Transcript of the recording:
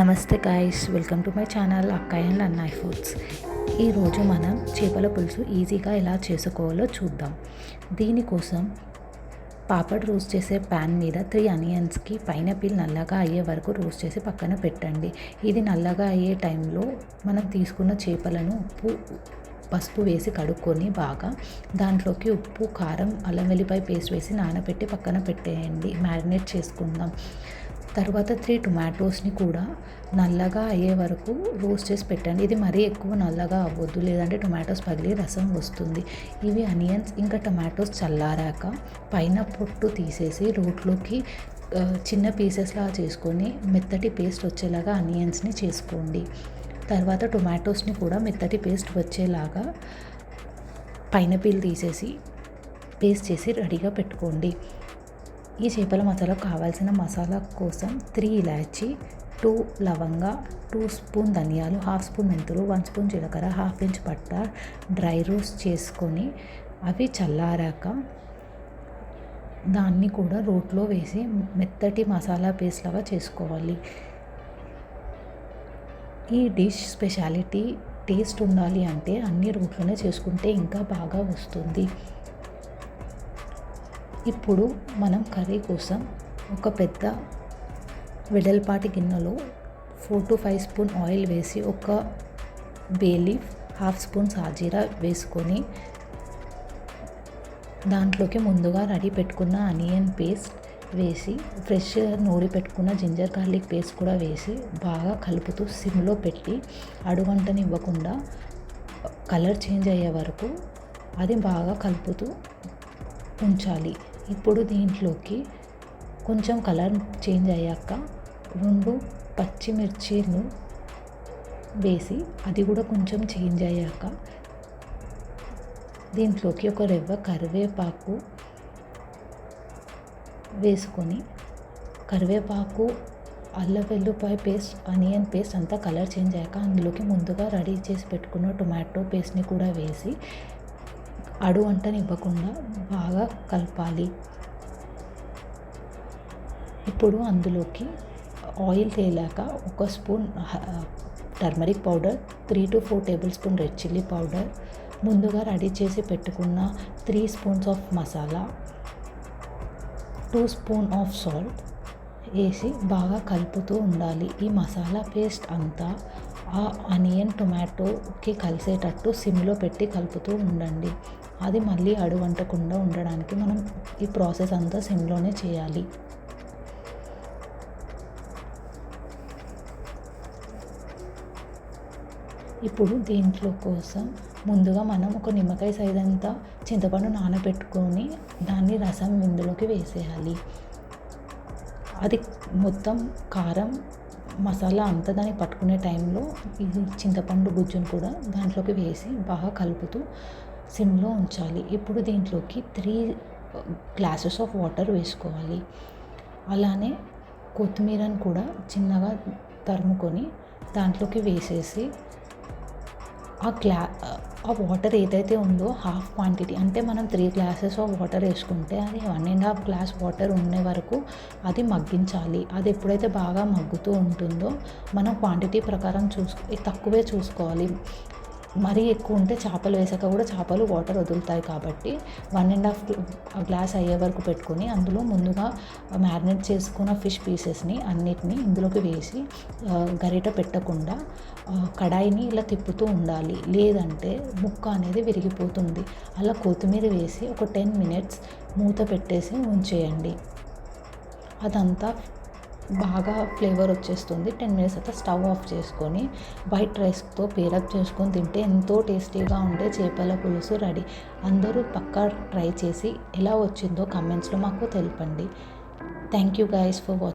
నమస్తే guys, welcome to my channel అక్కయ్య and అన్నయ్య ఫుడ్స్. ఈరోజు మనం చేపల పులుసు ఈజీగా ఎలా చేసుకోవాలో చూద్దాం. దీనికోసం పాపడ్ రోస్ట్ చేసే ప్యాన్ మీద 3 ఆనియన్స్కి పైనాపిల్ నల్లగా అయ్యే వరకు రోస్ట్ చేసి పక్కన పెట్టండి. ఇది నల్లగా అయ్యే టైంలో మనం తీసుకున్న చేపలను పసుపు వేసి కడుక్కొని బాగా దాంట్లోకి ఉప్పు, కారం, అల్లం వెల్లిపాయ పేస్ట్ వేసి నానబెట్టి పక్కన పెట్టేయండి. మ్యారినేట్ చేసుకుందాం. తర్వాత 3 టొమాటోస్ని కూడా నల్లగా అయ్యే వరకు రోస్ట్ చేసి పెట్టండి. ఇది మరీ ఎక్కువ నల్లగా అవ్వద్దు, లేదంటే టొమాటోస్ పగిలి రసం వస్తుంది. ఇవి ఆనియన్స్ ఇంకా టొమాటోస్ చల్లారాక పైన పొట్టు తీసేసి రోట్లోకి చిన్న పీసెస్లా చేసుకొని మెత్తటి పేస్ట్ వచ్చేలాగా ఆనియన్స్ని చేసుకోండి. తర్వాత టొమాటోస్ని కూడా మెత్తటి పేస్ట్ వచ్చేలాగా పైనాపిల్ తీసేసి పేస్ట్ చేసి రెడీగా పెట్టుకోండి. ఈ చేపల మసాలాకు కావాల్సిన మసాలా కోసం 3 ఇలాచీ, 2 లవంగా, 2 స్పూన్ ధనియాలు, 1/2 స్పూన్ మెంతులు, 1 స్పూన్ జీలకర్ర, 1/2 ఇంచ్ పట్ట డ్రై రోస్ట్ చేసుకొని అవి చల్లారాక దాన్ని కూడా రోట్లో వేసి మెత్తటి మసాలా పేస్ట్ లాగా చేసుకోవాలి. ఈ డిష్ స్పెషాలిటీ టేస్ట్ ఉండాలి అంటే అన్ని రోట్లోనే చేసుకుంటే ఇంకా బాగా వస్తుంది. ఇప్పుడు మనం కర్రీ కోసం ఒక పెద్ద వెడల్పాటి గిన్నెలో 4 to 5 స్పూన్ ఆయిల్ వేసి ఒక బే లీఫ్, 1/2 స్పూన్ సాజీరా వేసుకొని దాంట్లోకి ముందుగా రెడీ పెట్టుకున్న ఆనియన్ పేస్ట్ వేసి ఫ్రెష్ నూరి పెట్టుకున్న జింజర్ గార్లిక్ పేస్ట్ కూడా వేసి బాగా కలుపుతూ సిమ్లో పెట్టి అడుగంటని ఇవ్వకుండా కలర్ చేంజ్ అయ్యే వరకు అది బాగా కలుపుతూ ఉంచాలి. ఇప్పుడు దీంట్లోకి కొంచెం కలర్ చేంజ్ అయ్యాక 2 పచ్చిమిర్చీలు వేసి అది కూడా కొంచెం చేంజ్ అయ్యాక దీంట్లోకి ఒక రెవ్వ కరివేపాకు వేసుకొని కరివేపాకు, అల్లం వెల్లుల్లిపాయ పేస్ట్, ఆనియన్ పేస్ట్ అంతా కలర్ చేంజ్ అయ్యాక అందులోకి ముందుగా రెడీ చేసి పెట్టుకున్న టొమాటో పేస్ట్ని కూడా వేసి అడుగంటనివ్వకుండా బాగా కలపాలి. ఇప్పుడు అందులోకి ఆయిల్ తేలాక 1 spoon turmeric powder, 3 to 4 tablespoon red chilli powder, ముందుగా రెడీ చేసి పెట్టుకున్న 3 spoons of masala, 2 spoon of salt వేసి బాగా కలుపుతూ ఉండాలి. ఈ మసాలా పేస్ట్ అంతా ఆ ఆనియన్ టొమాటోకి కలిసేటట్టు సిమ్లో పెట్టి కలుపుతూ ఉండండి. అది మళ్ళీ అడుగంటకుండా ఉండడానికి మనం ఈ ప్రాసెస్ అంతా సిమ్లోనే చేయాలి. ఇప్పుడు దీంట్లో కోసం ముందుగా మనం ఒక నిమ్మకాయ సైజ్ అంతా చింతపండు నానబెట్టుకొని దాన్ని రసం ఇందులోకి వేసేయాలి. అది మొత్తం కారం మసాలా అంతా దాన్ని పట్టుకునే టైంలో ఇది చింతపండు గుజ్జును కూడా దాంట్లోకి వేసి బాగా కలుపుతూ సిమ్లో ఉంచాలి. ఇప్పుడు దీంట్లోకి 3 గ్లాసెస్ ఆఫ్ వాటర్ వేసుకోవాలి. అలానే కొత్తిమీరను కూడా చిన్నగా తరుముకొని దాంట్లోకి వేసేసి ఆ వాటర్ ఏదైతే ఉందో హాఫ్ క్వాంటిటీ, అంటే మనం 3 గ్లాసెస్ ఆఫ్ వాటర్ వేసుకుంటే అది 1.5 గ్లాస్ వాటర్ ఉండే వరకు అది మగ్గించాలి. అది ఎప్పుడైతే బాగా మగ్గుతూ ఉంటుందో మనం క్వాంటిటీ ప్రకారం తక్కువే చూసుకోవాలి. మరీ ఎక్కువ ఉంటే చేపలు వేసాక కూడా చేపలు వాటర్ వదులుతాయి కాబట్టి 1.5 గ్లాస్ అయ్యే వరకు పెట్టుకొని అందులో ముందుగా మ్యారినేట్ చేసుకున్న ఫిష్ పీసెస్ని అన్నిటినీ ఇందులోకి వేసి గరిట పెట్టకుండా కడాయిని ఇలా తిప్పుతూ ఉండాలి, లేదంటే ముక్క అనేది విరిగిపోతుంది. అలా కొత్తిమీర వేసి ఒక 10 minutes మూత పెట్టేసి ఉంచేయండి. అదంతా బాగా ఫ్లేవర్ వచ్చేస్తుంది. 10 minutes తర్వాత స్టవ్ ఆఫ్ చేసుకొని వైట్ రైస్తో పేరప్ చేసుకొని తింటే ఎంతో టేస్టీగా ఉండే చేపల పులుసు రెడీ. అందరూ పక్కా ట్రై చేసి ఎలా వచ్చిందో కమెంట్స్లో మాకు తెలపండి. Thank you guys for watching.